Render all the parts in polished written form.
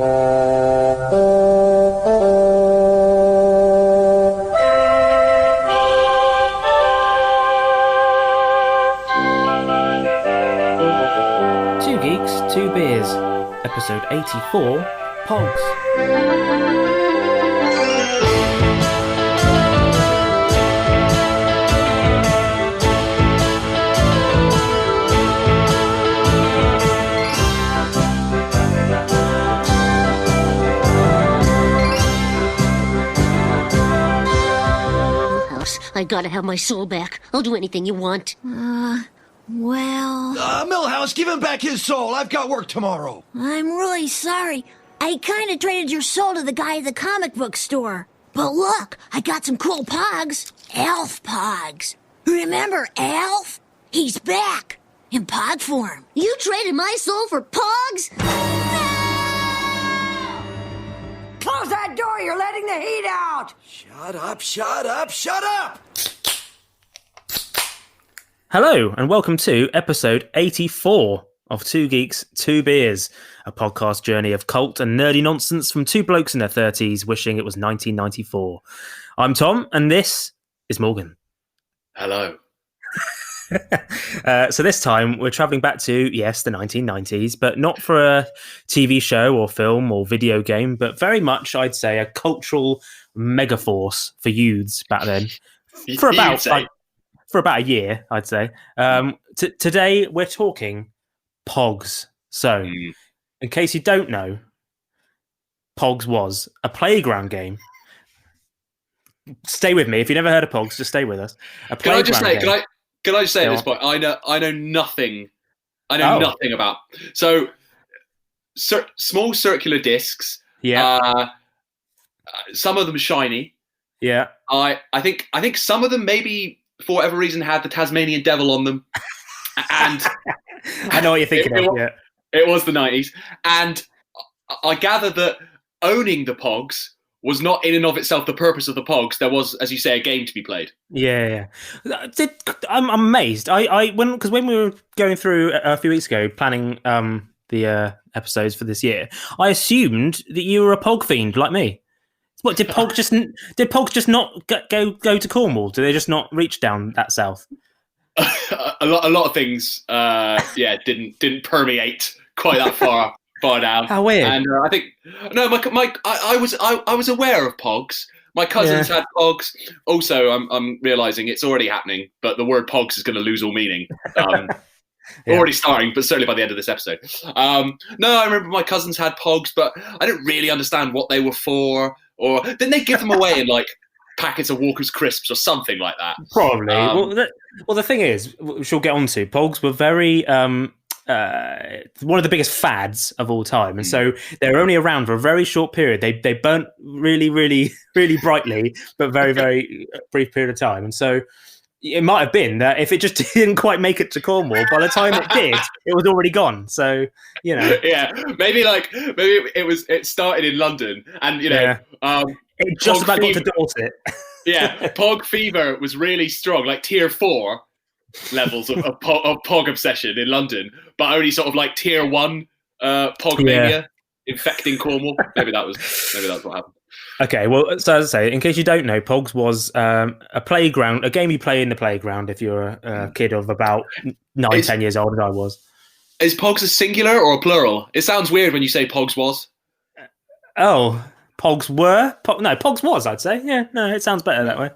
Two Geeks, Two Beers, episode 84, Pogs. I gotta have my soul back. I'll do anything you want. Millhouse, give him back his soul. I've got work tomorrow. I'm really sorry. I kind of traded your soul to the guy at the comic book store. But look, I got some cool Pogs. Elf Pogs. Remember Elf? He's back. In Pog form. You traded my soul for Pogs? Close that door! You're letting the heat out! Shut up, shut up, shut up! Hello, and welcome to episode 84 of Two Geeks, Two Beers, a podcast journey of cult and nerdy nonsense from two blokes in their 30s wishing it was 1994. I'm Tom, and this is Morgan. Hello. So this time we're travelling back to, yes, the 1990s, but not for a TV show or film or video game, but very much, I'd say, a cultural megaforce for youths back then. For about a year, I'd say. Today we're talking Pogs. So, in case you don't know, Pogs was a playground game. Stay with me. If you've never heard of Pogs, just stay with us. Can I just say at this point, I know nothing. I know nothing about. So, small circular discs. Yeah. Some of them shiny. Yeah. I think some of them maybe for whatever reason had the Tasmanian Devil on them. And I know what you're thinking of. Yeah. It was the 90s, and I gather that owning the Pogs was not in and of itself the purpose of the Pogs. There was, as you say, a game to be played. Yeah. I'm amazed. When we were going through a few weeks ago planning the episodes for this year, I assumed that you were a Pog fiend like me. What did Pogs just not go to Cornwall? Did they just not reach down that south? a lot of things, didn't permeate quite that far down. How weird! And I think I was aware of Pogs. My cousins had Pogs. Also, I'm realizing it's already happening, but the word Pogs is going to lose all meaning. Already starting, but certainly by the end of this episode. No, I remember my cousins had Pogs, but I didn't really understand what they were for. Or didn't they give them away in like packets of Walker's crisps or something like that? Probably. Well, the thing is, which we'll get onto, Pogs were very one of the biggest fads of all time, and so they were only around for a very short period. They burnt really, really, really brightly, but very, very brief period of time, and so it might have been that if it just didn't quite make it to Cornwall, by the time it did, it was already gone. So, you know. Yeah, maybe it started in London and, it just about got to Dorset. Yeah, Pog fever was really strong, like tier 4 levels of Pog obsession in London, but only sort of like tier 1 Pog mania infecting Cornwall. Maybe that's what happened. Okay, well, so as I say, in case you don't know, Pogs was a playground, a game you play in the playground if you're a kid of about 10 years old, as I was. Is Pogs a singular or a plural? It sounds weird when you say Pogs was. Oh, Pogs were? No, Pogs was, I'd say. Yeah, no, it sounds better that way.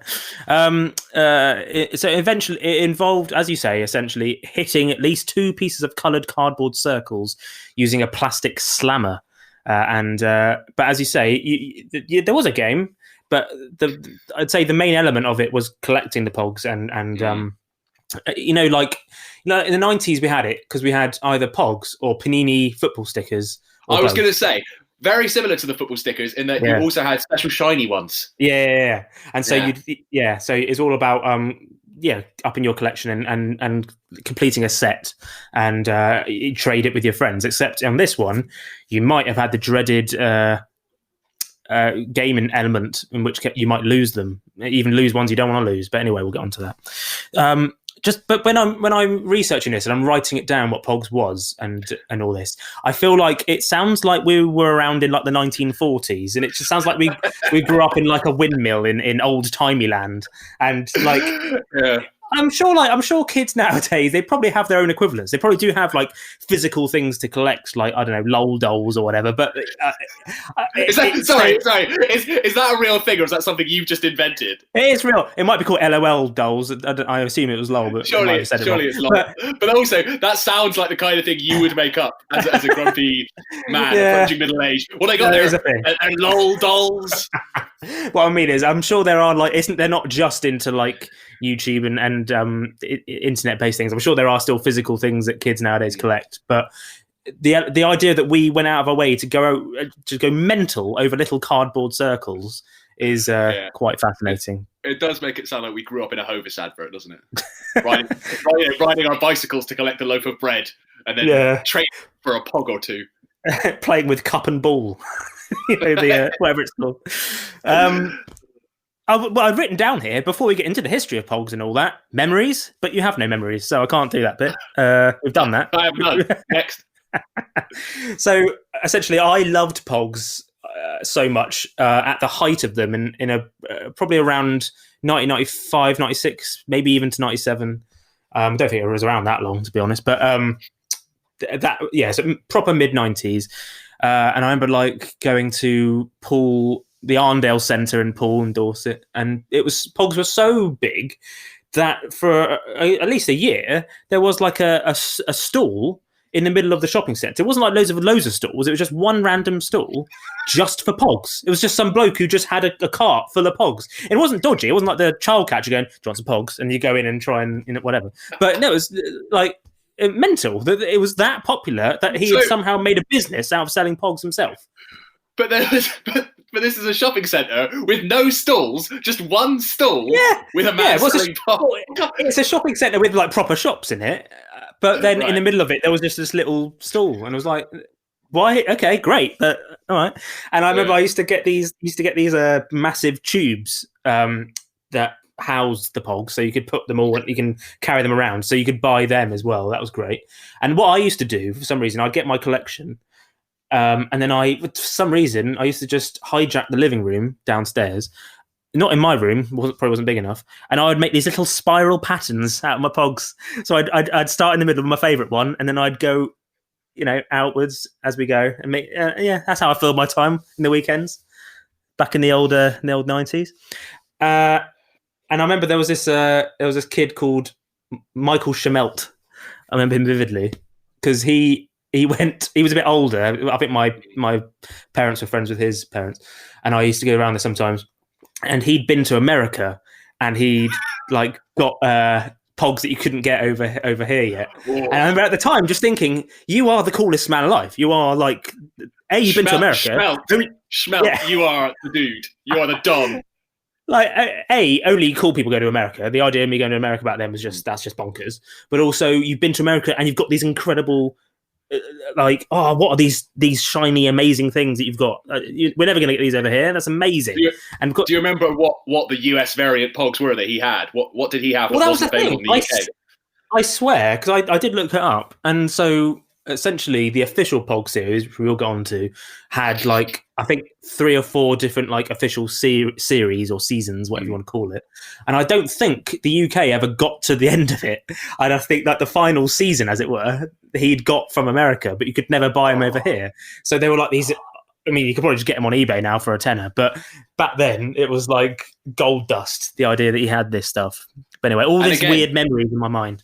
So eventually it involved, as you say, essentially hitting at least 2 pieces of coloured cardboard circles using a plastic slammer. But as you say, there was a game, but I'd say the main element of it was collecting the Pogs and in the 90s we had it because we had either Pogs or Panini football stickers. I was going to say very similar to the football stickers in that you also had special shiny ones. Yeah. And so so it's all about upping your collection and completing a set, and you trade it with your friends. Except on this one, you might have had the dreaded gaming element in which you might lose them, even lose ones you don't want to lose. But anyway, we'll get onto that. but when I'm researching this and I'm writing it down what Pogs was and all this, I feel like it sounds like we were around in like the 1940s, and it just sounds like we grew up in like a windmill in old timey land, and like Yeah. I'm sure kids nowadays, they probably have their own equivalents. They probably do have like physical things to collect, like, I don't know, lol dolls or whatever. But Is that a real thing, or is that something you've just invented? it is real. It might be called LOL dolls. I assume it was lol, but Surely it's lol. But also, that sounds like the kind of thing you would make up as a grumpy man approaching middle age. What they got there are lol dolls. What I mean is, I'm sure there are they're not just into like YouTube and internet-based things. I'm sure there are still physical things that kids nowadays collect, but the idea that we went out of our way to go mental over little cardboard circles is quite fascinating. It does make it sound like we grew up in a Hovis advert, doesn't it? riding our bicycles to collect a loaf of bread and then trade for a pog or two. Playing with cup and ball. Whatever it's called. I've written down here, before we get into the history of Pogs and all that, memories, but you have no memories, so I can't do that bit. We've done that. I have none. Next. So, essentially, I loved Pogs so much at the height of them in a probably around 1995, 96, maybe even to 97. I don't think it was around that long, to be honest, but so proper mid-90s. And I remember like going to the Arndale Centre in Poole in Dorset, and Pogs were so big that for at least a year there was like a stall in the middle of the shopping centre. It wasn't like loads of stalls. It was just one random stall just for Pogs. It was just some bloke who just had a cart full of Pogs. It wasn't dodgy. It wasn't like the child catcher going, "Do you want some Pogs?" and you go in and try and whatever. But no, it was like mental that it was that popular that he had somehow made a business out of selling Pogs himself. But this is a shopping centre with no stalls, just one stall with a man selling Pogs. It's a shopping centre with like proper shops in it, but then in the middle of it there was just this little stall, and I was like, "Why? Okay, great, but all right." And I remember I used to get these massive tubes that housed the Pogs, so you could put them all, you can carry them around, so you could buy them as well. That was great. And what I used to do, for some reason, I'd get my collection, and then for some reason, I used to just hijack the living room downstairs, not in my room, probably wasn't big enough, and I would make these little spiral patterns out of my Pogs. So I'd start in the middle of my favourite one, and then I'd go, outwards as we go, and make that's how I filled my time in the weekends back in the old 90s. And I remember there was this kid called Michael Schmelt. I remember him vividly because he was a bit older. I think my parents were friends with his parents, and I used to go around there sometimes. And he'd been to America, and he'd like got Pogs that you couldn't get over here yet. Whoa. And I remember at the time just thinking, you are the coolest man alive. You are like, you've been to America. Schmelt, you are the dude. You are the Don. Like, only cool people go to America. The idea of me going to America back then was that's just bonkers. But also, you've been to America and you've got these incredible, what are these shiny, amazing things that you've got? We're never going to get these over here. That's amazing. Do you remember what the US variant Pogs were that he had? What did he have? Well, that was the thing. I swear, because I did look it up, and so essentially the official Pog series, which we'll go on to, had like I think 3 or 4 different like official series or seasons, whatever you want to call it. And I don't think the UK ever got to the end of it. And I think that the final season, as it were, he'd got from America, but you could never buy them over here. So they were like these. I mean, you could probably just get them on eBay now for a tenner, but back then it was like gold dust. The idea that he had this stuff. But anyway, all these weird memories in my mind.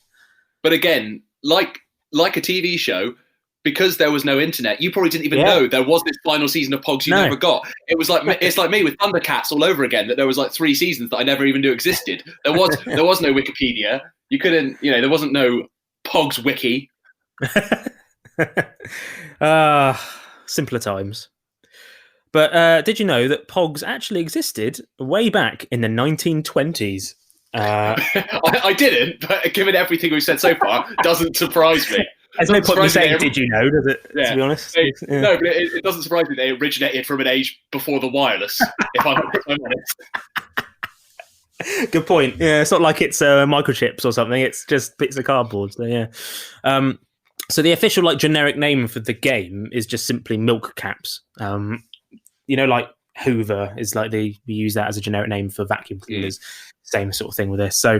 But again, like a TV show, because there was no internet, you probably didn't even know there was this final season of Pogs you never got. It was like it's like me with Thundercats all over again. That there was like 3 seasons that I never even knew existed. There was no Wikipedia. You couldn't, there wasn't no Pogs wiki. Simpler times. But did you know that Pogs actually existed way back in the 1920s? I didn't, but given everything we've said so far, doesn't surprise me. There's no point in saying, did you know, does it, to be honest? No, but it doesn't surprise me they originated from an age before the wireless, if I'm honest. Good point. Yeah, it's not like it's microchips or something. It's just bits of cardboard. So yeah. So the official like generic name for the game is just simply milk caps. Like Hoover is like we use that as a generic name for vacuum cleaners. Same sort of thing with this. So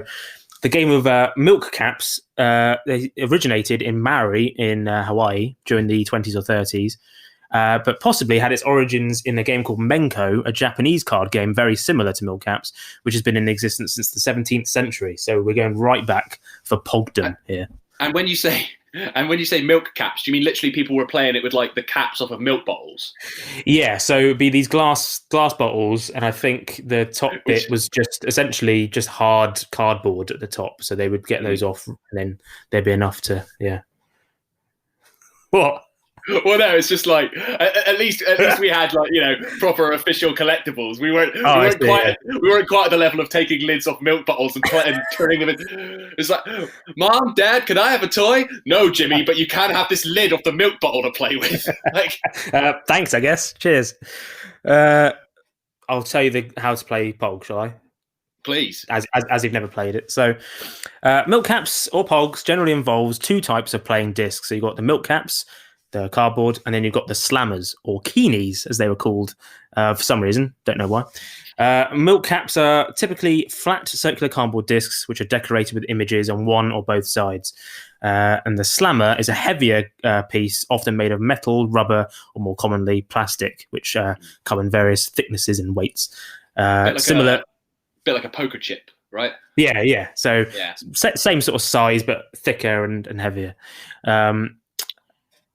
the game of milk caps they originated in Maui in Hawaii during the 20s or 30s. But possibly had its origins in a game called Menko, a Japanese card game very similar to milk caps, which has been in existence since the 17th century. So we're going right back for Pogdom here. And when you say milk caps, do you mean literally people were playing it with like the caps off of milk bottles? Yeah, so it'd be these glass bottles, and I think the top bit was just essentially just hard cardboard at the top. So they would get those off, and then there'd be enough to What? Well, no, it's just like at least we had like proper official collectibles. We weren't quite at the level of taking lids off milk bottles and turning them in. It's like, Mom, Dad, can I have a toy? No, Jimmy, but you can have this lid off the milk bottle to play with. Like, thanks, I guess. Cheers. I'll tell you how to play Pog, shall I? Please. As you've never played it. So milk caps or Pogs generally involves two types of playing discs. So you've got the milk caps, the cardboard, and then you've got the slammers, or keenies, as they were called for some reason. Don't know why. Milk caps are typically flat circular cardboard discs, which are decorated with images on one or both sides. And the slammer is a heavier piece, often made of metal, rubber, or more commonly plastic, which come in various thicknesses and weights. Similar... bit like a poker chip, right? Yeah. So same sort of size, but thicker and heavier.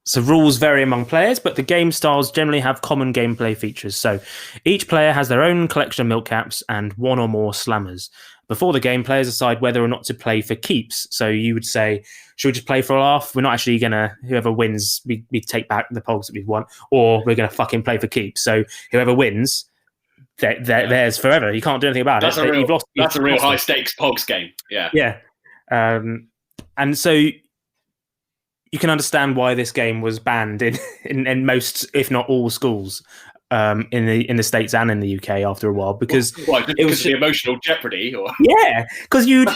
So rules vary among players, but the game styles generally have common gameplay features. So each player has their own collection of milk caps and one or more slammers. Before the game, players decide whether or not to play for keeps. So you would say, should we just play for a laugh? We're not actually going to, whoever wins, we take back the Pogs that we've won, or we're going to fucking play for keeps. So whoever wins, theirs forever. You can't do anything about it. That's a real high stakes Pogs game. Yeah. Yeah. And so you can understand why this game was banned in most, if not all, schools in the States and in the UK after a while, because it was the emotional jeopardy. Or because you'd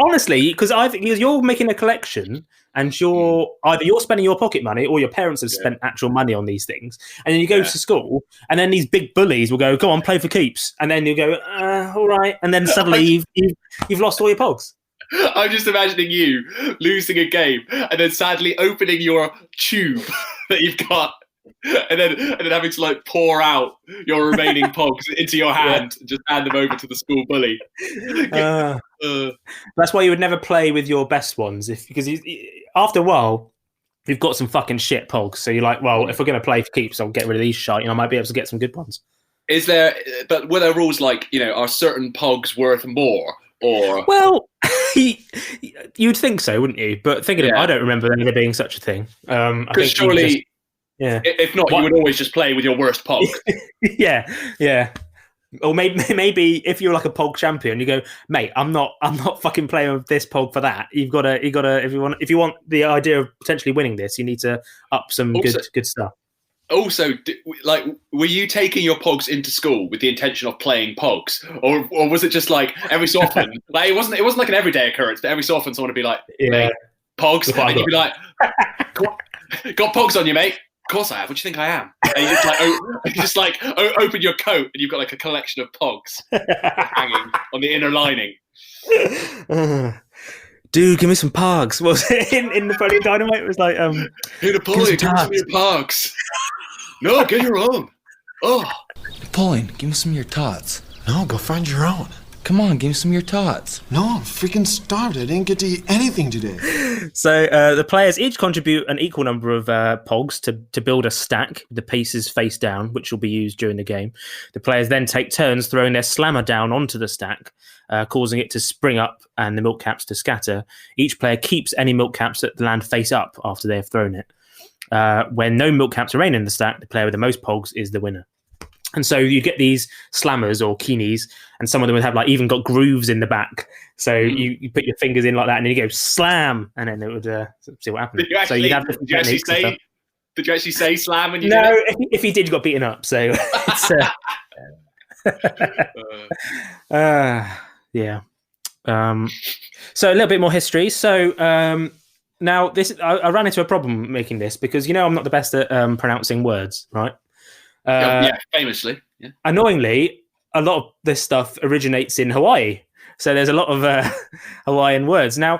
honestly, because I think you're making a collection. And you're spending your pocket money, or your parents have spent actual money on these things. And then you go to school, and then these big bullies will go, "Go on, play for keeps." And then you go, "All right." And then suddenly you've lost all your Pogs. I'm just imagining you losing a game, and then sadly opening your tube that you've got, and then having to like pour out your remaining Pogs into your hand and just hand them over to the school bully. That's why you would never play with your best ones, because after a while you've got some fucking shit Pogs. So you're like, well, if we're going to play for keeps, I'll get rid of these shite, and I might be able to get some good ones. But were there rules like, are certain Pogs worth more? Or well, you'd think so, wouldn't you? But thinking of it, I don't remember there being such a thing. Because surely, if not, you would always just play with your worst Pog. yeah. Or maybe if you're like a Pog champion, you go, mate, I'm not fucking playing with this Pog for that. You've got to if you want the idea of potentially winning this, you need to up some good stuff. Also, were you taking your Pogs into school with the intention of playing Pogs, or was it just like every so often? Like it wasn't like an everyday occurrence, but every so often someone would be like, "Mate, Pogs," and you'd be like, "Got Pogs on you, mate." Of course I have. What do you think I am? And you just open your coat and you've got like a collection of Pogs hanging on the inner lining. Dude, give me some Pogs. Was it in Napoleon Dynamite? It was like, hey, Napoleon, give me some of your Pogs. No, get your own. Oh, Napoleon, give me some of your tots. No, go find your own. Come on, give me some of your tots. No, I'm freaking starved. I didn't get to eat anything today. So the players each contribute an equal number of Pogs to build a stack with the pieces face down, which will be used during the game. The players then take turns throwing their slammer down onto the stack, causing it to spring up and the milk caps to scatter. Each player keeps any milk caps that land face up after they have thrown it. When no milk caps remain in the stack, the player with the most Pogs is the winner. And so you get these slammers or keenies, and some of them would have like even got grooves in the back. So you put your fingers in like that, and then you go slam, and then it would see what happens. Did you actually say slam when you did it? No, if you did, you got beaten up. So it's, Yeah. So a little bit more history. So now this, I ran into a problem making this because I'm not the best at pronouncing words, right? Yeah, famously. Yeah. Annoyingly, a lot of this stuff originates in Hawaii. So there's a lot of Hawaiian words. Now,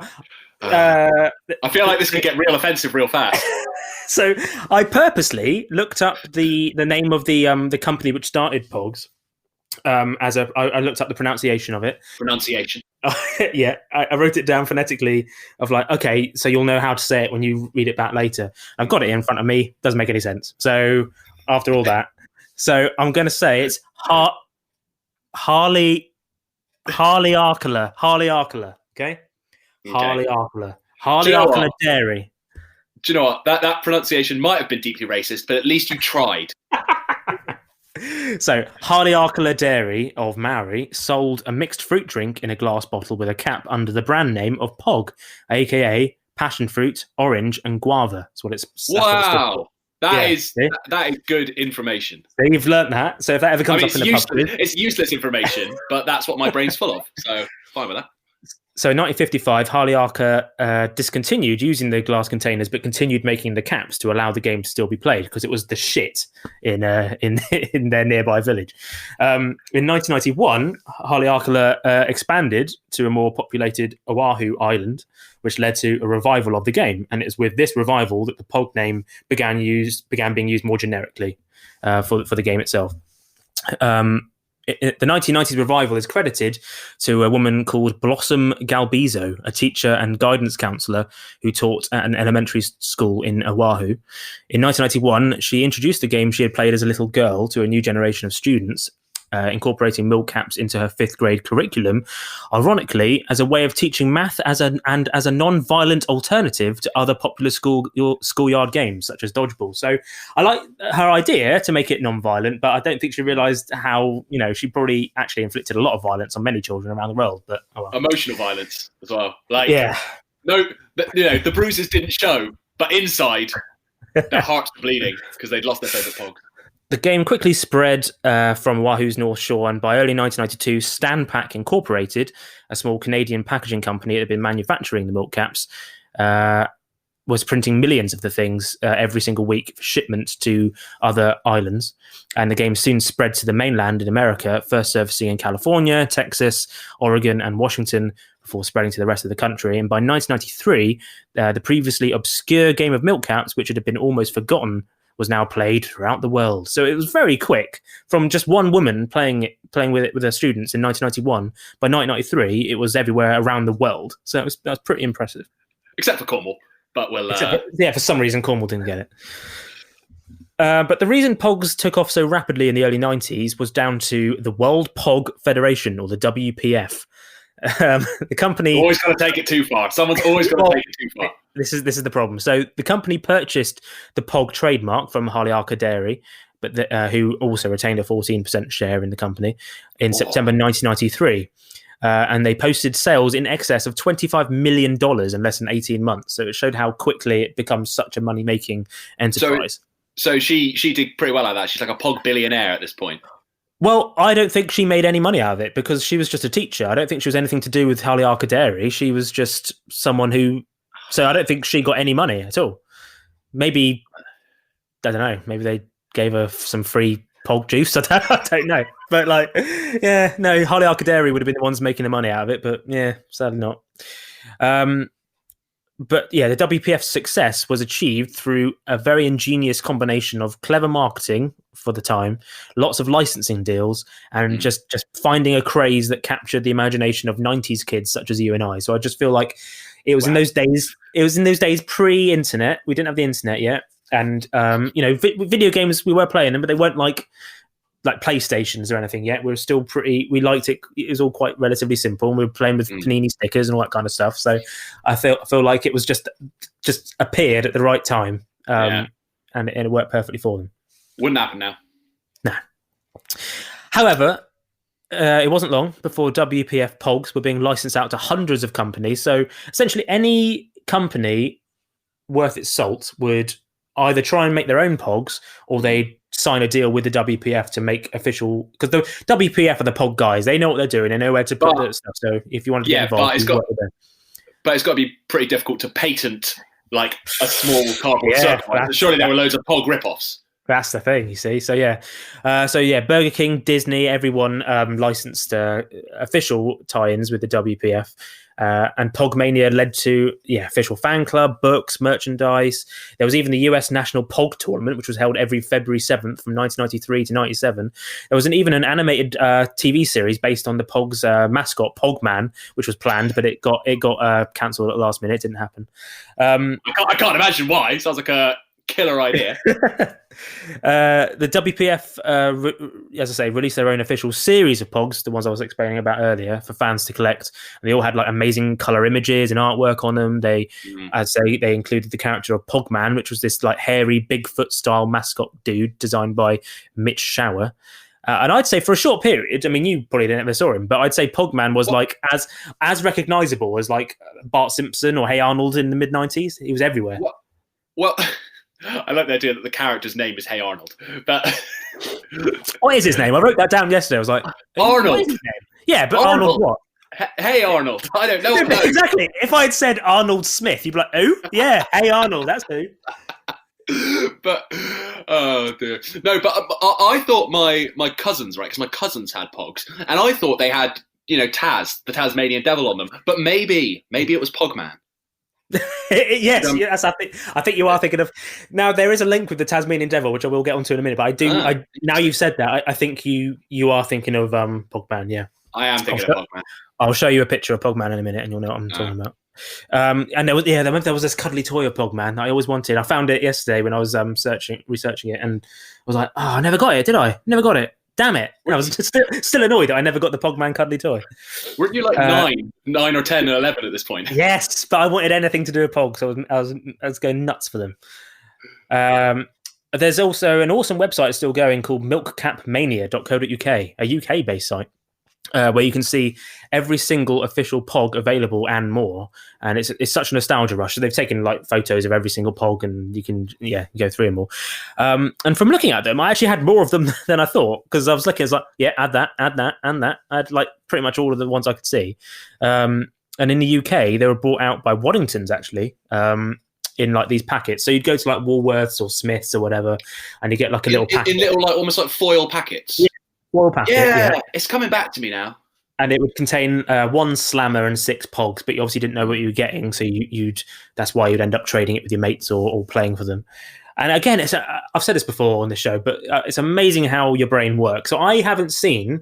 I feel like this could get real offensive real fast. So I purposely looked up the name of the company which started Pogs. I looked up the pronunciation of it. Pronunciation. Yeah, I wrote it down phonetically of like, okay, so you'll know how to say it when you read it back later. I've got it in front of me. Doesn't make any sense. So after all that, so I'm going to say it's Harley Arkela. Okay? Harley Arkela Dairy. Do you know what? That pronunciation might have been deeply racist, but at least you tried. So, Harley Arkela Dairy of Maori sold a mixed fruit drink in a glass bottle with a cap under the brand name of Pog, aka passion fruit, orange, and guava. That's what it's. Wow, that is good information. So you've learnt that. So if that ever comes up in the pub, it's useless information, but that's what my brain's full of. So fine with that. So in 1955, Harley Arca discontinued using the glass containers, but continued making the caps to allow the game to still be played because it was the shit in their nearby village. In 1991, Harley Arca expanded to a more populated Oahu island, which led to a revival of the game. And it was with this revival that the Pog name began being used more generically for the game itself. The 1990s revival is credited to a woman called Blossom Galbizo, a teacher and guidance counselor who taught at an elementary school in Oahu. In 1991, she introduced the game she had played as a little girl to a new generation of students, incorporating milk caps into her 5th grade curriculum, ironically, as a way of teaching math as a non-violent alternative to other popular schoolyard games, such as dodgeball. So I like her idea to make it non-violent, but I don't think she realised how, she probably actually inflicted a lot of violence on many children around the world. But emotional violence as well. No, the bruises didn't show, but inside, their hearts were bleeding because they'd lost their favourite Pog. The game quickly spread from Oahu's North Shore, and by early 1992, Stanpack Incorporated, a small Canadian packaging company that had been manufacturing the milk caps, was printing millions of the things every single week for shipment to other islands. And the game soon spread to the mainland in America, first surfacing in California, Texas, Oregon, and Washington, before spreading to the rest of the country. And by 1993, the previously obscure game of milk caps, which had been almost forgotten, was now played throughout the world. So it was very quick from just one woman playing with it with her students in 1991. By 1993, it was everywhere around the world. So that was pretty impressive. Except for Cornwall, but for some reason Cornwall didn't get it. But the reason Pogs took off so rapidly in the early 90s was down to the World Pog Federation, or the WPF. The company always got to take it too far. Someone's always got to take it too far. This is the problem. So the company purchased the Pog trademark from Harley Arca Dairy, but who also retained a 14% share in the company in September 1993. And they posted sales in excess of $25 million in less than 18 months. So it showed how quickly it becomes such a money-making enterprise. So she did pretty well at that. She's like a Pog billionaire at this point. Well, I don't think she made any money out of it because she was just a teacher. I don't think she was anything to do with Harley Arca Dairy. She was just someone who... So I don't think she got any money at all. Maybe, I don't know, maybe they gave her some free Pog juice. I don't know. But Harley Arca Dairy would have been the ones making the money out of it. But yeah, sadly not. But yeah, the WPF's success was achieved through a very ingenious combination of clever marketing for the time, lots of licensing deals, and just finding a craze that captured the imagination of 90s kids such as you and I. So I just feel like it was in those days. It was in those days pre-internet. We didn't have the internet yet, and video games, we were playing them, but they weren't like PlayStations or anything yet. We were still we liked it. It was all quite relatively simple. And we were playing with Panini stickers and all that kind of stuff. So I feel like it was just appeared at the right time. And it worked perfectly for them. Wouldn't happen now. No. However, it wasn't long before WPF Pogs were being licensed out to hundreds of companies. So essentially any company worth its salt would either try and make their own Pogs, or they'd sign a deal with the WPF to make official, because the WPF are the Pog guys. They know what they're doing. They know where to put the stuff. So if you want to get involved, but it's got to be pretty difficult to patent like a small cardboard circle. Surely there were loads of Pog rip-offs. That's the thing, you see. So Burger King, Disney, everyone licensed official tie-ins with the WPF. And Pogmania led to official fan club, books, merchandise. There was even the US National Pog Tournament, which was held every February 7th from 1993 to 97. There was even an animated TV series based on the Pogs mascot, Pogman, which was planned, but it got cancelled at the last minute. It didn't happen. I can't imagine why. Sounds like a killer idea. The WPF, as I say, released their own official series of Pogs, the ones I was explaining about earlier, for fans to collect. And they all had like amazing color images and artwork on them. They included the character of Pogman, which was this like hairy Bigfoot style mascot dude designed by Mitch Shower. And I'd say for a short period, I mean, you probably never saw him, but I'd say Pogman was like as recognizable as like Bart Simpson or Hey Arnold in the mid-90s. He was everywhere. Well, I like the idea that the character's name is Hey Arnold. But what is his name? I wrote that down yesterday. I was like, Arnold. What is his name? Yeah, but Arnold what? Hey Arnold. I don't know. No, exactly. If I'd said Arnold Smith, you'd be like, who? Yeah, Hey Arnold, that's who. But oh dear, no. But I thought my cousins, right? Because my cousins had Pogs, and I thought they had Taz, the Tasmanian Devil, on them. But maybe it was Pogman. yes. I think you are thinking of. Now there is a link with the Tasmanian Devil, which I will get onto in a minute. But I do. Now you've said that, I think you are thinking of Pogman. Yeah, I am thinking of Pogman. I'll show you a picture of Pogman in a minute, and you'll know what I'm talking about. And there was this cuddly toy of Pogman I always wanted. I found it yesterday when I was researching it, and I was like, I never got it, did I? Never got it. Damn it! And I was still annoyed that I never got the Pogman cuddly toy. Weren't you like 9 or 10 or 11 at this point? Yes, but I wanted anything to do with Pog, so I was going nuts for them. There's also an awesome website still going called milkcapmania.co.uk, a UK-based site. Where you can see every single official Pog available and more, and it's such a nostalgia rush. So they've taken like photos of every single Pog, and you can go through them all. And from looking at them, I actually had more of them than I thought, because I was looking, it's like add that, and that. I had like pretty much all of the ones I could see. And in the UK, they were brought out by Waddingtons actually. In like these packets, so you'd go to like Woolworths or Smiths or whatever, and you get like a little packet. In little like almost like foil packets. Yeah. Packet, yeah, it's coming back to me now. And it would contain 1 Slammer and 6 Pogs, but you obviously didn't know what you were getting, so that's why you'd end up trading it with your mates or playing for them. And again, I've said this before on the show, but it's amazing how your brain works. So I haven't seen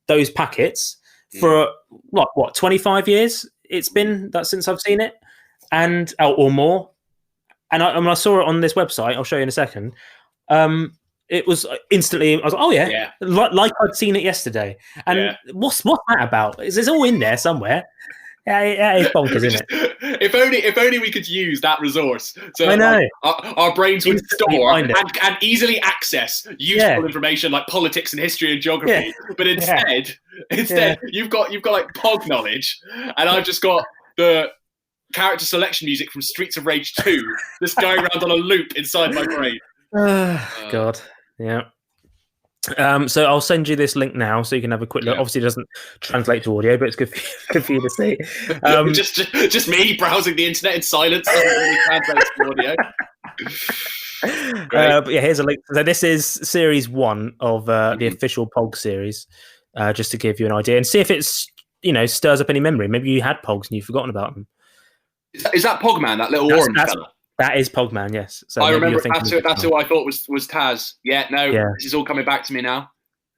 those packets for 25 years. It's been that since I've seen it, and or more. And I saw it on this website. I'll show you in a second. It was instantly. I was like, "Oh yeah. Like I'd seen it yesterday." And what's that about? It's all in there somewhere. Yeah, it's bonkers, isn't it? If only we could use that resource. So I know our brains would store and easily access useful information like politics and history and geography. Yeah. But instead, you've got like Pog knowledge, and I've just got the character selection music from Streets of Rage 2 just going around on a loop inside my brain. God. Yeah. So I'll send you this link now so you can have a quick look. Obviously, it doesn't translate to audio, but it's good for you to see. Just me browsing the internet in silence doesn't really translate to audio. But here's a link. So this is series 1 of the official Pog series, just to give you an idea and see if it's stirs up any memory. Maybe you had Pogs and you've forgotten about them. Is that Pogman, that little orange fella? That is Pogman, yes. So I remember that's who I thought was Taz. This is all coming back to me now.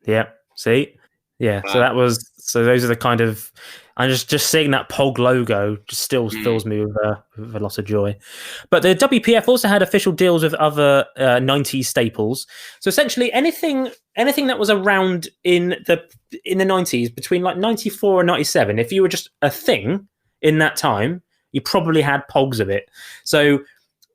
Yeah, see? Yeah, wow. So those are the kind of, and just seeing that Pog logo just still fills me with a lot of joy. But the WPF also had official deals with other 90s staples. So essentially anything that was around in the 90s between like 94 and 97, if you were just a thing in that time, you probably had Pogs of it. So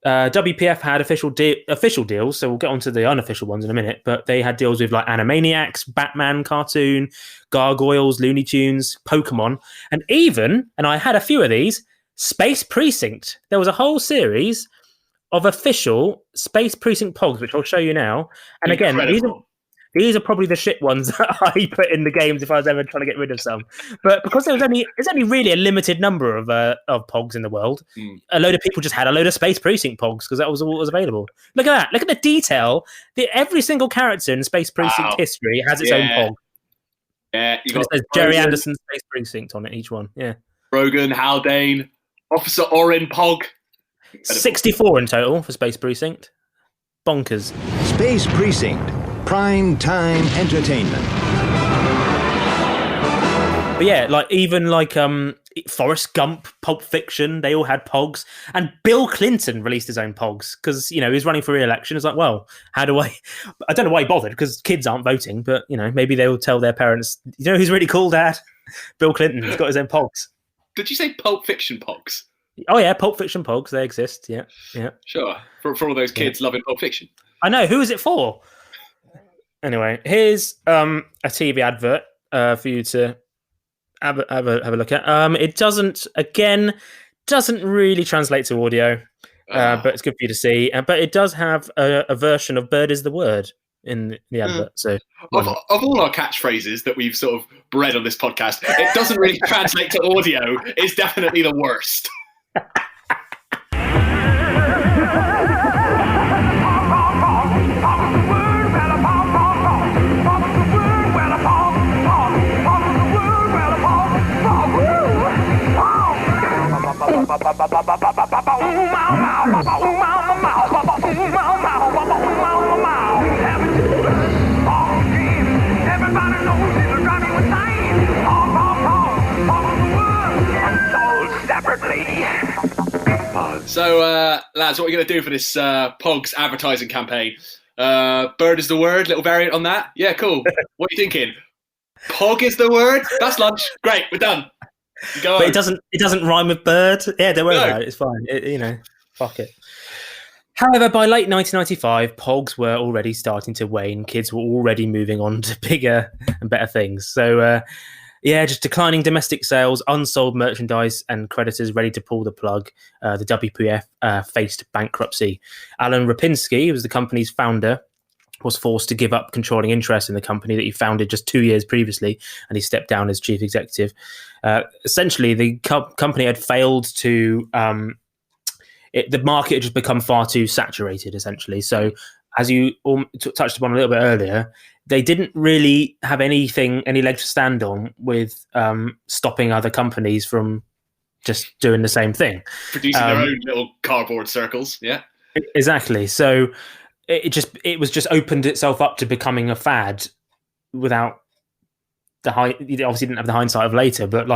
WPF had official deals, so we'll get onto the unofficial ones in a minute, but they had deals with like Animaniacs, Batman cartoon, Gargoyles, Looney Tunes, Pokemon, and even, and I had a few of these, Space Precinct. There was a whole series of official Space Precinct Pogs, which I'll show you now. And again, these are probably the shit ones that I put in the games if I was ever trying to get rid of some. But because there's only really a limited number of Pogs in the world, a load of people just had a load of Space Precinct Pogs because that was all that was available. Look at that. Look at the detail. Every single character in Space Precinct history has its own Pog. Yeah, you got Jerry Anderson Space Precinct on it, each one. Yeah. Brogan, Haldane, Officer Orin Pog. 64 in total for Space Precinct. Bonkers. Space Precinct. Prime time entertainment. But yeah, even Forrest Gump, Pulp Fiction, they all had Pogs. And Bill Clinton released his own Pogs because, he was running for re-election. It's like, well, how do I don't know why he bothered because kids aren't voting, but, maybe they will tell their parents, who's really cool, Dad? Bill Clinton. He's got his own Pogs. Did you say Pulp Fiction Pogs? Oh, yeah, Pulp Fiction Pogs. They exist. Yeah. Yeah. Sure. For all those kids loving Pulp Fiction. I know. Who is it for? Anyway, here's a TV advert for you to have a look at. It doesn't really translate to audio, but it's good for you to see. But it does have a version of "Bird is the word" in the advert. So, of all our catchphrases that we've sort of bred on this podcast, it doesn't really translate to audio. It's definitely the worst. So, lads, what are we going to do for this Pogs advertising campaign? Bird is the word, little variant on that. Yeah, cool. What are you thinking? Pog is the word? That's lunch. Great, we're done. Go but on. it doesn't rhyme with bird. Yeah, don't worry about it. It's fine. Fuck it. However, by late 1995, Pogs were already starting to wane. Kids were already moving on to bigger and better things. So, just declining domestic sales, unsold merchandise, and creditors ready to pull the plug. The WPF faced bankruptcy. Alan Rapinski, who was the company's founder, was forced to give up controlling interest in the company that he founded just 2 years previously, and he stepped down as chief executive. Essentially, the company had failed to... the market had just become far too saturated, essentially. So, as you touched upon a little bit earlier, they didn't really have any leg to stand on with stopping other companies from just doing the same thing. Producing their own little cardboard circles, yeah. Exactly. So it was just opened itself up to becoming a fad without you obviously didn't have the hindsight of later, but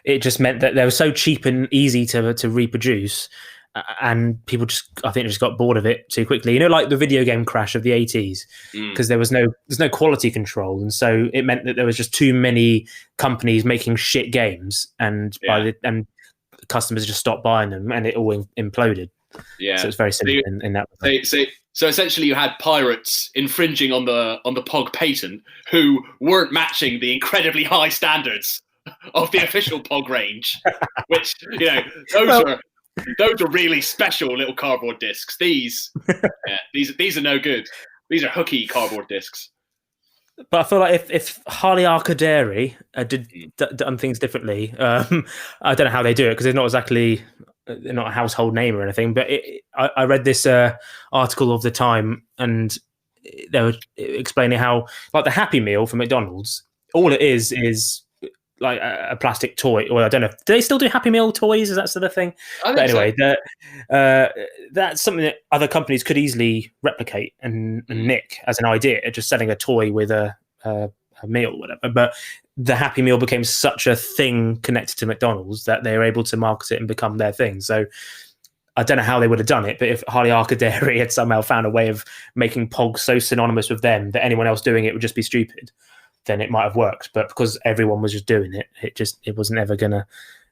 it just meant that they were so cheap and easy to reproduce. And people I think just got bored of it too quickly. Like the video game crash of the 80s, because there's no quality control, and so it meant that there was just too many companies making shit games, and customers just stopped buying them, and it all imploded. Yeah, so it's very simple in that way. So essentially, you had pirates infringing on the Pog patent, who weren't matching the incredibly high standards of the official Pog range, which those are really special little cardboard discs. These are no good. These are hooky cardboard discs. But I feel like if Harley Arca Dairy done things differently, I don't know how they do it because they're not a household name or anything. But I read this article of the time, and they were explaining how the Happy Meal from McDonald's, all it is like a plastic toy. Or I don't know. Do they still do Happy Meal toys? Is that sort of thing? But anyway, that's something that other companies could easily replicate and nick as an idea, just selling a toy with a meal or whatever. But the Happy Meal became such a thing connected to McDonald's that they were able to market it and become their thing. So I don't know how they would have done it, but if Harley Arca Dairy had somehow found a way of making Pogs so synonymous with them that anyone else doing it would just be stupid, then it might have worked. But because everyone was just doing it, it wasn't ever gonna,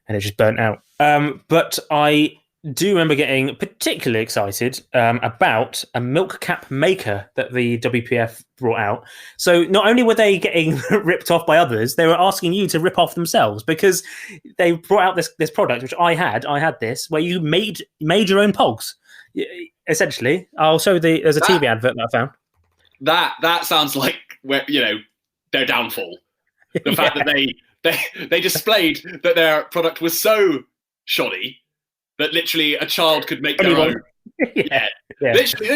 and it just burnt out. But I do remember getting particularly excited about a milk cap maker that the WPF brought out. So not only were they getting ripped off by others, they were asking you to rip off themselves, because they brought out this product, which I had this, where you made your own Pogs, essentially. I'll show there's a TV advert that I found. That sounds like their downfall. The fact that they displayed that their product was so shoddy that literally a child could make their own. Yeah. Literally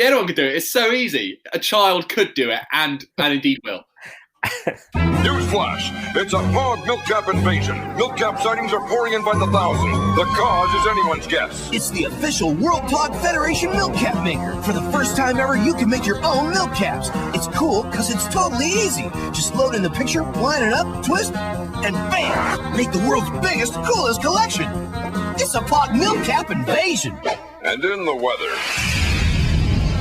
anyone could do it. It's so easy. A child could do it, and indeed will. Newsflash! It's a Pog milk cap invasion. Milk cap sightings are pouring in by the thousands. The cause is anyone's guess. It's the official World Pog Federation milk cap maker. For the first time ever, you can make your own milk caps. It's cool because it's totally easy. Just load in the picture, line it up, twist, and bam! Make the world's biggest, coolest collection. It's a Pog milk cap invasion. And in the weather.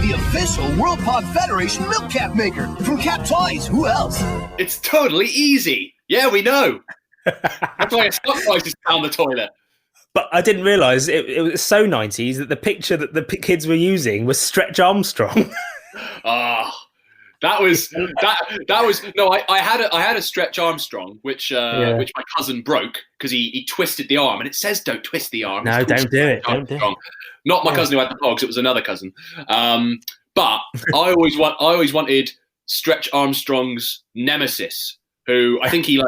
The official World Pog Federation milk cap maker from Cap Toys. Who else? It's totally easy. Yeah, we know. That's why stock prices down the toilet. But I didn't realise it was so 90s that the picture that the kids were using was Stretch Armstrong. That was no. I had a Stretch Armstrong, which my cousin broke because he twisted the arm, and it says don't twist the arm. No, don't do it. Don't do it. Not my cousin who had the Pogs; it was another cousin. But I always wanted Stretch Armstrong's nemesis, who I think he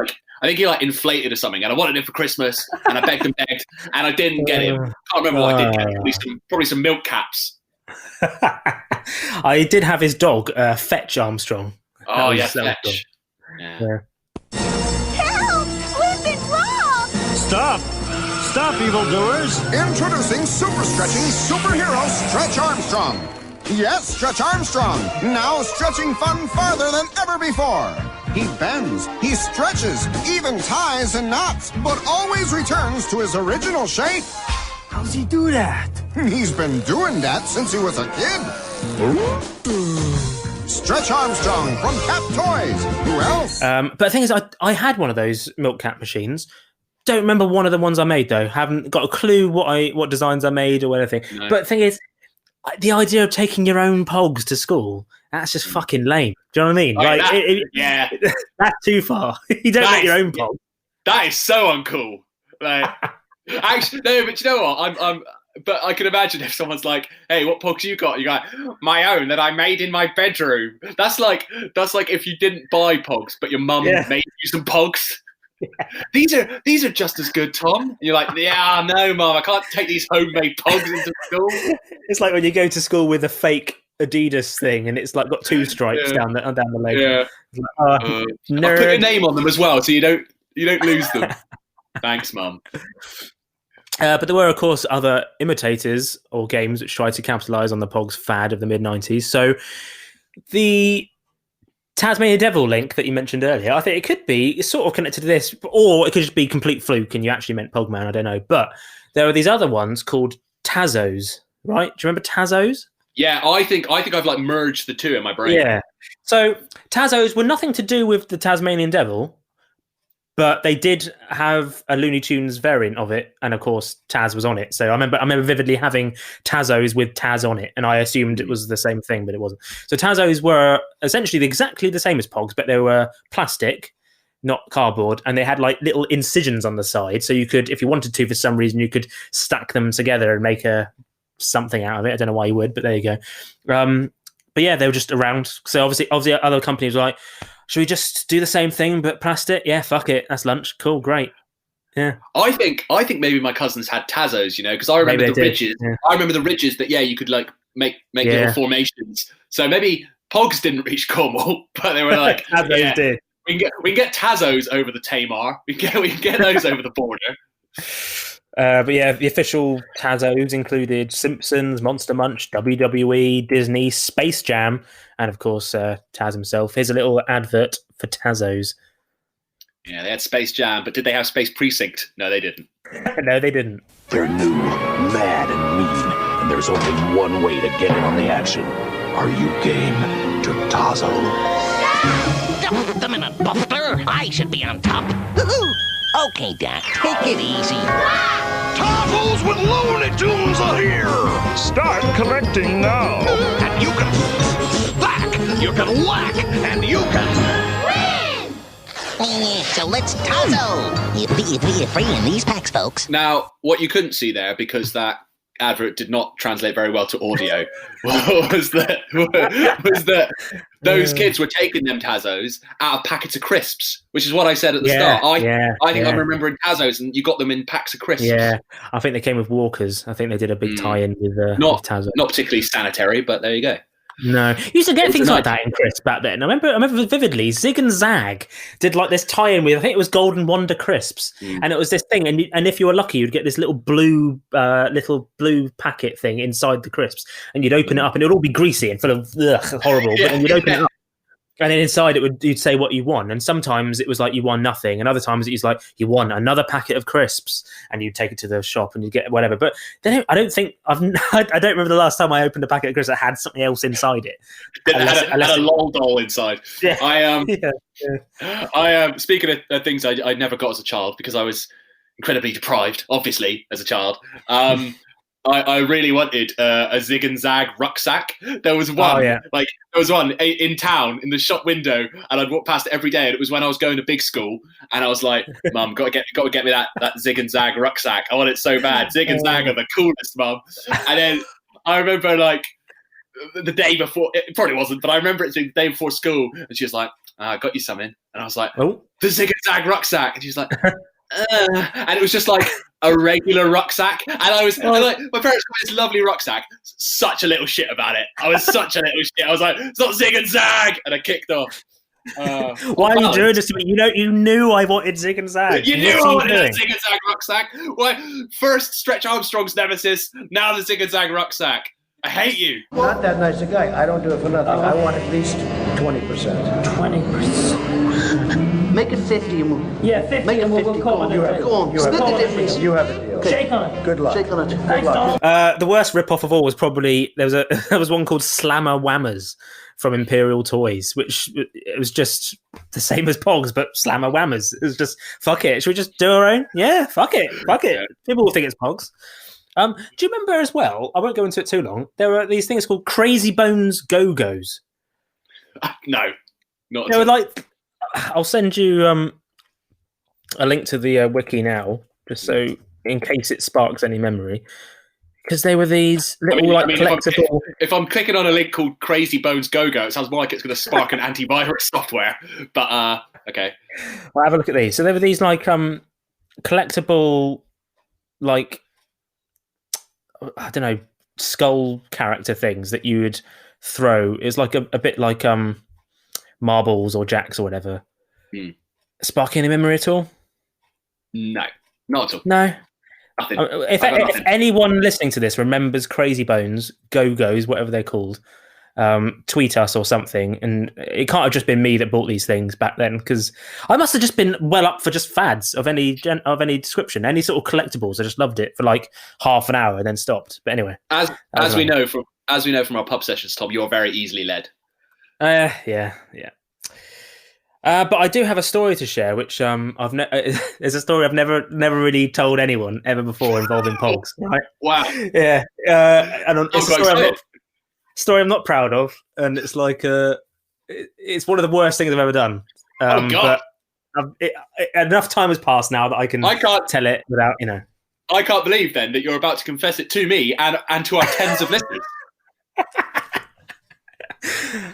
inflated or something, and I wanted it for Christmas, and I begged, and I didn't get him. Can't remember what I did get. Probably some milk caps. I did have his dog, Fetch Armstrong. Oh, yeah, Fetch. Yeah. Help! We've been robbed! Stop, evildoers! Introducing super stretching superhero Stretch Armstrong. Yes, Stretch Armstrong. Now stretching fun farther than ever before. He bends, he stretches, even ties and knots, but always returns to his original shape. How's he do that? He's been doing that since he was a kid. Stretch Armstrong from Cap Toys. Who else? But the thing is, I had one of those milk cap machines. Don't remember one of the ones I made though. Haven't got a clue what designs I made or anything. No. But the thing is, the idea of taking your own Pogs to school, that's just fucking lame. Do you know what I mean? Like, that's too far. You don't make your own Pogs. That is so uncool. Like, actually, no, but you know what? But I can imagine if someone's like, "Hey, what Pogs you got?" You go, "My own that I made in my bedroom." That's like if you didn't buy Pogs, but your mum made you some Pogs. Yeah. These are just as good, Tom. And you're like, "Yeah, no, Mum, I can't take these homemade Pogs into school." It's like when you go to school with a fake Adidas thing, and it's like got two stripes down the leg. Yeah. Like, I'll put your name on them as well, so you don't lose them. Thanks, Mum. But there were, of course, other imitators or games which tried to capitalise on the Pogs fad of the mid-90s. So the Tasmania Devil link that you mentioned earlier, I think it could be sort of connected to this, or it could just be complete fluke and you actually meant Pogman, I don't know. But there are these other ones called Tazos, right? Do you remember Tazos? Yeah, I think I've like merged the two in my brain. Yeah. So Tazos were nothing to do with the Tasmanian Devil, but they did have a Looney Tunes variant of it, and of course Taz was on it. So I remember vividly having Tazos with Taz on it, and I assumed it was the same thing, but it wasn't. So Tazos were essentially exactly the same as Pogs, but they were plastic, not cardboard, and they had like little incisions on the side. So you could, if you wanted to, for some reason, you could stack them together and make something out of it. I don't know why you would, but there you go. But yeah, they were just around. So obviously other companies were like, should we just do the same thing but plastic? Yeah, fuck it. That's lunch. Cool, great. Yeah. I think maybe my cousins had Tazos, because I remember the ridges. Yeah. I remember the ridges that you could like make little formations. So maybe Pogs didn't reach Cornwall, but they were like, Tazos did. We can get Tazos over the Tamar. We can get those over the border. But yeah, the official Tazos included Simpsons, Monster Munch, WWE, Disney, Space Jam, and of course Taz himself. Here's a little advert for Tazos. Yeah, they had Space Jam, but did they have Space Precinct? No, they didn't. No, they didn't. They're new, mad, and mean, and there's only one way to get in on the action. Are you game to Tazo? Dump them in a buster. I should be on top. Okay, Doc, take it easy. Tazos with Looney Tunes are here! Start collecting now. And you can stack, you can whack, and you can... So let's Tazo! You're free in these packs, folks. Now, what you couldn't see there, because that advert did not translate very well to audio, was that those kids were taking them Tazos out of packets of crisps, which is what I said at the start. I think I'm remembering Tazos, and you got them in packs of crisps. Yeah, I think they came with Walkers. I think they did a big tie-in with Tazos. Not particularly sanitary, but there you go. No, you used to get things like that in crisps back then. I remember vividly. Zig and Zag did like this tie-in with, I think it was Golden Wonder crisps, and it was this thing. And if you were lucky, you'd get this little blue packet thing inside the crisps, and you'd open it up, and it would all be greasy and full of horrible. But then you'd open it up, and then inside you'd say what you won. And sometimes it was like you won nothing, and other times it was like you won another packet of crisps, and you'd take it to the shop and you get whatever. But I don't remember the last time I opened a packet of crisps that had something else inside it. Had a lol doll inside. Yeah. I speaking of things I never got as a child because I was incredibly deprived, obviously, as a child. I really wanted a Zig and Zag rucksack. There was one, in town in the shop window, and I'd walk past it every day. And it was when I was going to big school, and I was like, "Mum, got to get me that Zig and Zag rucksack. I want it so bad. Zig and Zag are the coolest, Mum." And then I remember the day before, it probably wasn't, but I remember it being the day before school, and she was like, "I got you something," and I was like, "Oh, the Zig and Zag rucksack," and she was like. And it was just like a regular rucksack, and I was like, my parents got this lovely rucksack. Such a little shit about it. I was such a little shit. I was like, it's not Zig and Zag, and I kicked off. Why are you doing this to me? You knew I wanted Zig and Zag. You knew I wanted a Zig and Zag rucksack. Why? First Stretch Armstrong's nemesis, now the Zig and Zag rucksack. I hate you. Not that nice a guy. I don't do it for nothing. I want at least 20%. 20%. Make it 50 and we'll... Yeah, 50 Make it 50. We'll call it. Go on. Split the difference. You have a deal. Okay. Shake on it. Good luck. Shake on it. Good luck. The worst rip-off of all was probably... There was one called Slammer Whammers from Imperial Toys, which it was just the same as Pogs, but Slammer Whammers. It was just, fuck it. Should we just do our own? Yeah, fuck it. Yeah. People will think it's Pogs. Do you remember as well, I won't go into it too long, there were these things called Crazy Bones Go-Go's. No, not they were like, I'll send you a link to the wiki now, just so in case it sparks any memory. Because they were these little collectible... If I'm clicking on a link called Crazy Bones Go-Go, it sounds more like it's going to spark an antivirus software. But, okay. Well, have a look at these. So they were these like collectible, like... I don't know, skull character things that you would throw. It's like a bit like marbles or jacks or whatever. Spark any memory at all? No, not at all. No. Nothing. If anyone listening to this remembers Crazy Bones, Go-Go's, whatever they're called, tweet us or something. And it can't have just been me that bought these things back then, because I must have just been well up for just fads of any description, any sort of collectibles. I just loved it for like half an hour and then stopped. But anyway, as we know from our pub sessions, Tom, you're very easily led. Yeah. But I do have a story to share, which there's a story I've never really told anyone ever before involving Pogs. Right? Wow. Yeah. And it's a story I'm not proud of, and it's like it's one of the worst things I've ever done. Oh God! But enough time has passed now that I can't tell it without, I can't believe then that you're about to confess it to me and to our tens of listeners.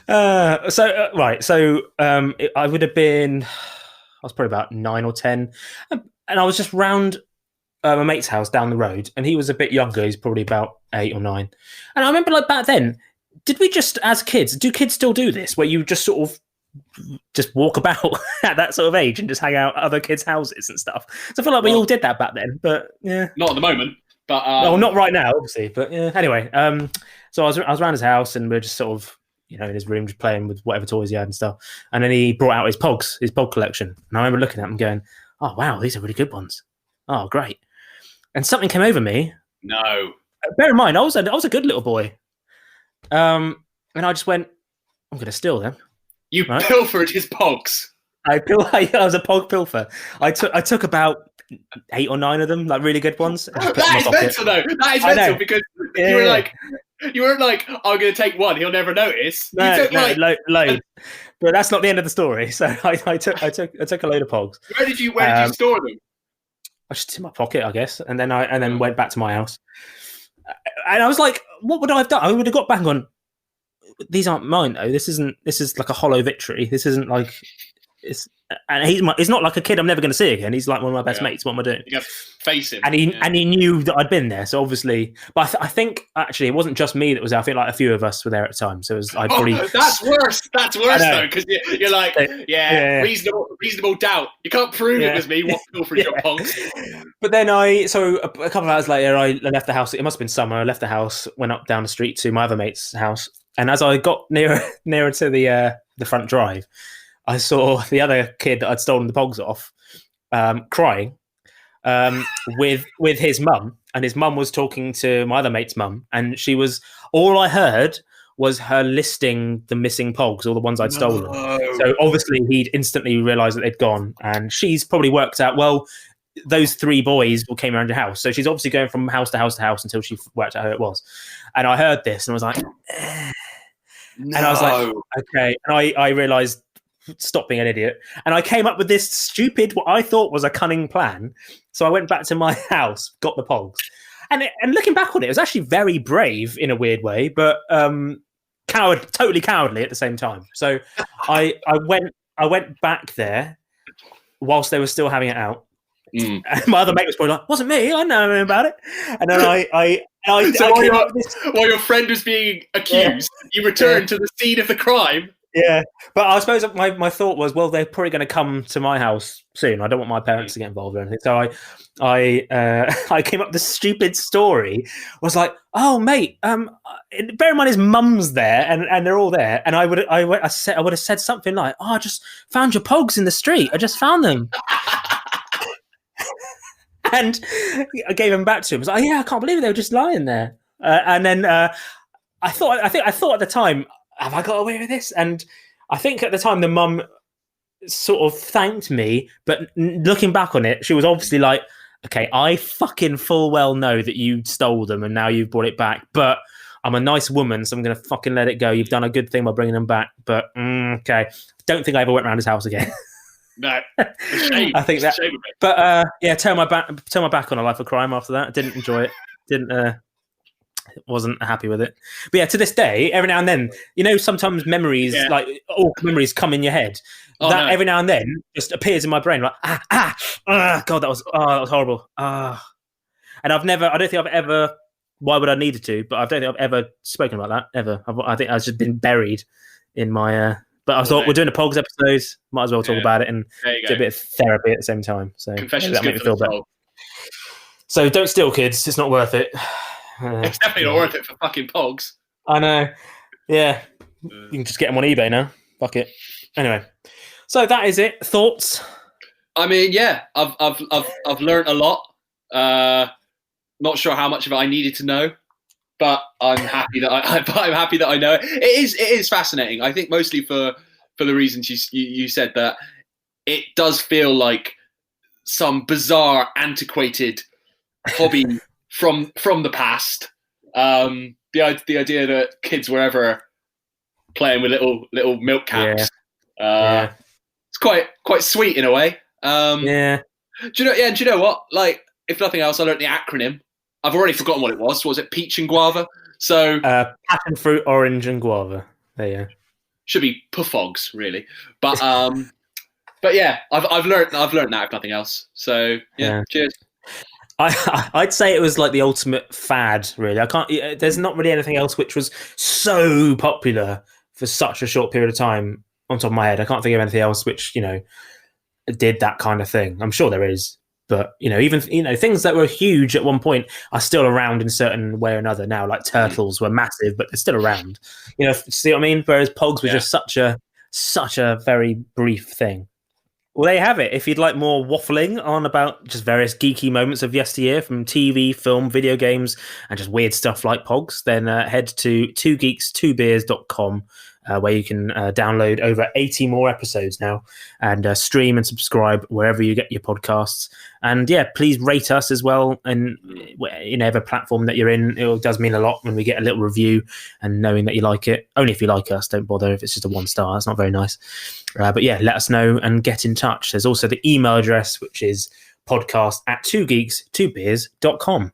I would have been, I was probably about 9 or 10, and I was just round my mate's house down the road, and he was a bit younger. He's probably about 8 or 9, and I remember like back then, did we just, as kids, do kids still do this where you just sort of just walk about at that sort of age and just hang out at other kids' houses and stuff? So I feel like we all did that back then, but yeah, not at the moment. But not right now, obviously. But yeah, anyway, so I was around his house, and we we're just sort of, in his room, just playing with whatever toys he had and stuff. And then he brought out his Pog collection, and I remember looking at them, going, "Oh wow, these are really good ones. Oh great!" And something came over me. No. Bear in mind, I was a good little boy. And I just went, I'm going to steal them. You pilfered his Pogs. I was a Pog pilfer. I took about 8 or 9 of them, like really good ones. That is mental, though. That is mental because you were like, you weren't like, I'm going to take one. He'll never notice. No, you took load. But that's not the end of the story. So I took a load of Pogs. Where did you store them? I just in my pocket, I guess, and then went back to my house. And I was like, what would I have done? I would have got back on. These aren't mine, though. This is like a hollow victory. This isn't like he's not like a kid I'm never going to see again. He's like one of my best mates. What am I doing? You have to face him. And he knew that I'd been there. So obviously, but I think actually it wasn't just me that was there. I think like a few of us were there at the time. So it was that's worse. That's worse though, because you're like, reasonable doubt. You can't prove it was me. What for your Pogs? But then a couple of hours later, I left the house. It must have been summer. I left the house, went up down the street to my other mate's house, and as I got nearer to the front drive, I saw the other kid that I'd stolen the Pogs off crying with his mum, and his mum was talking to my other mate's mum, and all I heard was her listing the missing Pogs, all the ones I'd stolen. So obviously he'd instantly realised that they'd gone, and she's probably worked out, well, those 3 boys all came around your house. So she's obviously going from house to house to house until she worked out who it was. And I heard this and I was like, and I was like, okay. And I realised, stop being an idiot. And I came up with this stupid, what I thought was a cunning plan. So I went back to my house, got the Pogs. And looking back on it, it was actually very brave in a weird way, but totally cowardly at the same time. So I went back there whilst they were still having it out. And my other mate was probably like, wasn't me, I know about it. And then while your friend was being accused, you returned to the scene of the crime. Yeah, but I suppose my thought was, well, they're probably going to come to my house soon. I don't want my parents to get involved or anything. So I came up with this stupid story. I was like, oh, mate, bear in mind his mum's there and they're all there. And I would have said something like, oh, I just found your Pogs in the street. I just found them. And I gave them back to him. I was like, yeah, I can't believe it. They were just lying there. And then I thought at the time, have I got away with this? And I think at the time the mum sort of thanked me, but looking back on it, she was obviously like, okay, I fucking full well know that you stole them and now you've brought it back, but I'm a nice woman, so I'm going to fucking let it go. You've done a good thing by bringing them back, but okay. Don't think I ever went around his house again. No, shame. I think that, but turn my back on a life of crime after that. I didn't enjoy it. Wasn't happy with it. But yeah, to this day, every now and then, sometimes memories, like all memories come in your head. Every now and then just appears in my brain, like, God, that was horrible. And I don't think I've ever, why would I need it to, but I don't think I've ever spoken about that, ever. I think I've just been buried in my, but I thought we're doing a Pogs episode, might as well talk about it and do a bit of therapy at the same time. So confessions make me feel better. So don't steal, kids. It's not worth it. It's definitely not worth it for fucking Pogs. I know. Yeah. You can just get them on eBay now. Fuck it. Anyway. So that is it. Thoughts? I mean, yeah, I've learned a lot. Not sure how much of it I needed to know, but I'm happy that I know it. It is fascinating. I think mostly for the reasons you said, that it does feel like some bizarre, antiquated hobby from the past. The idea that kids were ever playing with little milk caps. It's quite sweet in a way. Do you know what? Like, if nothing else, I learned the acronym. I've already forgotten what it was. Was it peach and guava? So passion fruit, orange, and guava. There you go. Should be PFOGs, really. But but yeah, I've learned that if nothing else. So yeah. Cheers. I'd say it was like the ultimate fad, really. There's not really anything else which was so popular for such a short period of time on top of my head. I can't think of anything else which, did that kind of thing. I'm sure there is, but even things that were huge at one point are still around in a certain way or another now. Like turtles were massive, but they're still around. See what I mean? Whereas Pogs were just such a very brief thing. Well, there you have it. If you'd like more waffling on about just various geeky moments of yesteryear from TV, film, video games, and just weird stuff like Pogs, then head to 2geeks2beers.com. where you can download over 80 more episodes now and stream and subscribe wherever you get your podcasts. And yeah, please rate us as well. And in every platform that you're in, it does mean a lot when we get a little review and knowing that you like it. Only if you like us, don't bother if it's just a 1 star. That's not very nice. But yeah, let us know and get in touch. There's also the email address, which is podcast@2geeks2beers.com.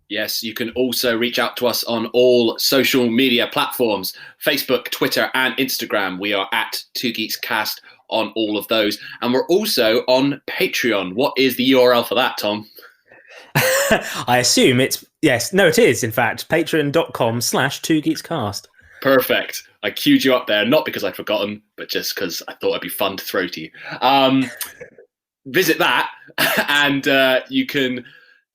Yes, you can also reach out to us on all social media platforms, Facebook, Twitter, and Instagram. We are at 2geekscast on all of those. And we're also on Patreon. What is the URL for that, Tom? I assume it is, in fact, patreon.com/2geekscast. Perfect. I queued you up there, not because I'd forgotten, but just because I thought it'd be fun to throw to you. Visit that, and you can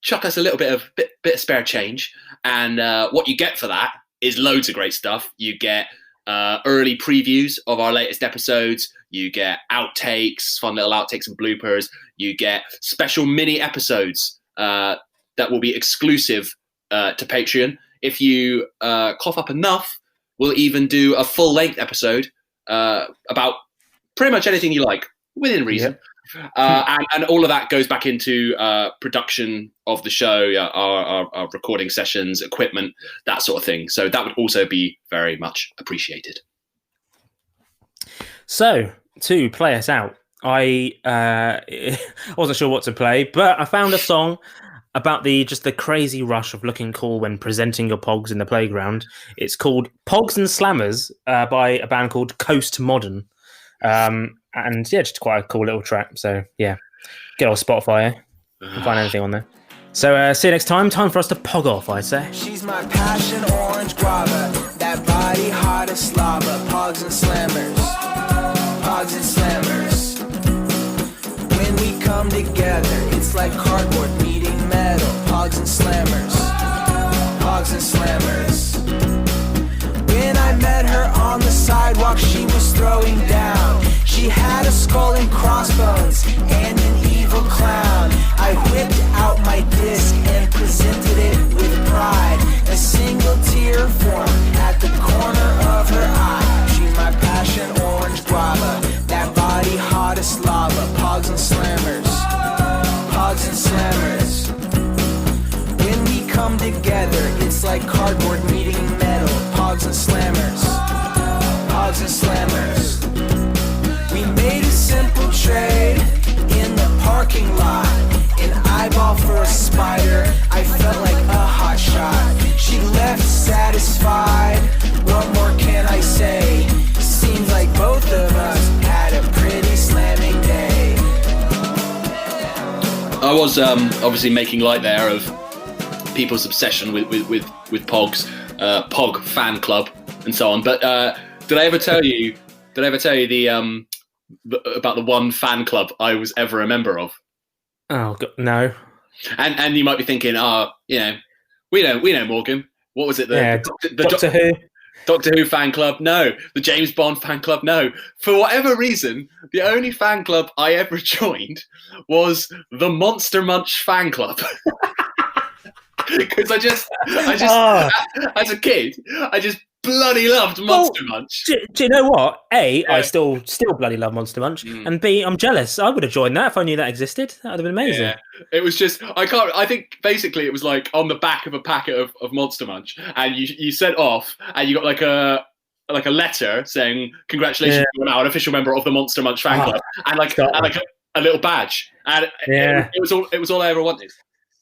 chuck us a little bit of spare change. And what you get for that is loads of great stuff. You get early previews of our latest episodes. You get outtakes, fun little outtakes and bloopers. You get special mini episodes that will be exclusive to Patreon. If you cough up enough, we'll even do a full-length episode about pretty much anything you like, within reason. Yep. And all of that goes back into production of the show, our recording sessions, equipment, that sort of thing. So that would also be very much appreciated. So, to play us out, I wasn't sure what to play, but I found a song about the crazy rush of looking cool when presenting your Pogs in the playground. It's called Pogs and Slammers by a band called Coast Modern. And yeah, just quite a cool little track. So yeah, get on Spotify. You can find anything on there. So see you next time. Time for us to pog off, I'd say. She's my passion, orange guava. That body hot as lava. Pogs and slammers. Pogs and slammers. When we come together, it's like cardboard meeting metal. Pogs and slammers. Pogs and slammers. When I met her on the sidewalk, she was throwing down. She had a skull and crossbones and an evil clown. I whipped out my disc and presented it with pride. A single tear formed at the corner of her eye. She my passion, orange guava. That body hot as lava. Pogs and slammers. Pogs and slammers. When we come together, it's like cardboard meeting metal. Pogs and slammers. Pogs and slammers. We made a simple trade in the parking lot. An eyeball for a spider. I felt like a hot shot. She left satisfied. What more can I say? Seems like both of us had a pretty slamming day. I was obviously making light there of people's obsession with Pogs, Pog fan club, and so on. But did I ever tell you the about the one fan club I was ever a member of? Oh God, no. And you might be thinking, we know Morgan. What was it? The Doctor Who. Doctor Who fan club? No. The James Bond fan club? No. For whatever reason, the only fan club I ever joined was the Monster Munch fan club. Because I just as a kid, I just bloody loved Monster Munch. Do you know what? A, I still bloody love Monster Munch, and B, I'm jealous. I would have joined that if I knew that existed. That would have been amazing. Yeah. It was just I think basically it was like on the back of a packet of Monster Munch, and you sent off, and you got like a letter saying congratulations, you are now an official member of the Monster Munch fan club, and a little badge, and it was all I ever wanted.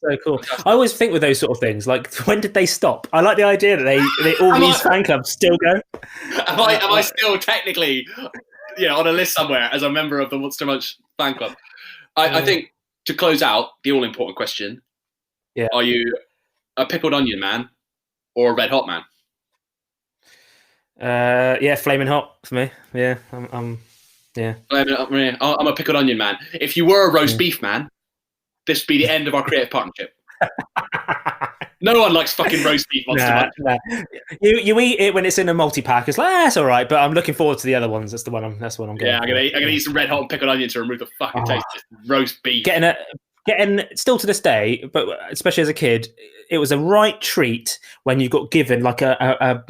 So cool. I always think with those sort of things, like, when did they stop? I like the idea that they all these fan clubs still go. Am I still technically, on a list somewhere as a member of the Monster Munch fan club? I think to close out the all important question: are you a pickled onion man or a red hot man? Flaming hot for me. Yeah, I'm a pickled onion man. If you were a roast beef man, this would be the end of our creative partnership. No one likes fucking roast beef Monster Munch. Nah. You eat it when it's in a multi-pack. It's like, that's all right, but I'm looking forward to the other ones. That's what I'm getting. Yeah, I'm gonna eat some red hot and pickled onion to remove the fucking taste of roast beef. Getting still to this day, but especially as a kid, it was a right treat when you got given like a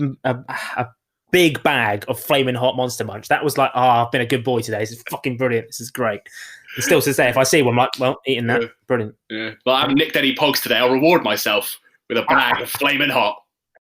big bag of flaming hot Monster Munch. That was like, I've been a good boy today. This is fucking brilliant. This is great. And still to this day, if I see one, I'm like, well, eating that, brilliant. Yeah. Well, I haven't nicked any Pogs today. I'll reward myself with a bag of flaming hot.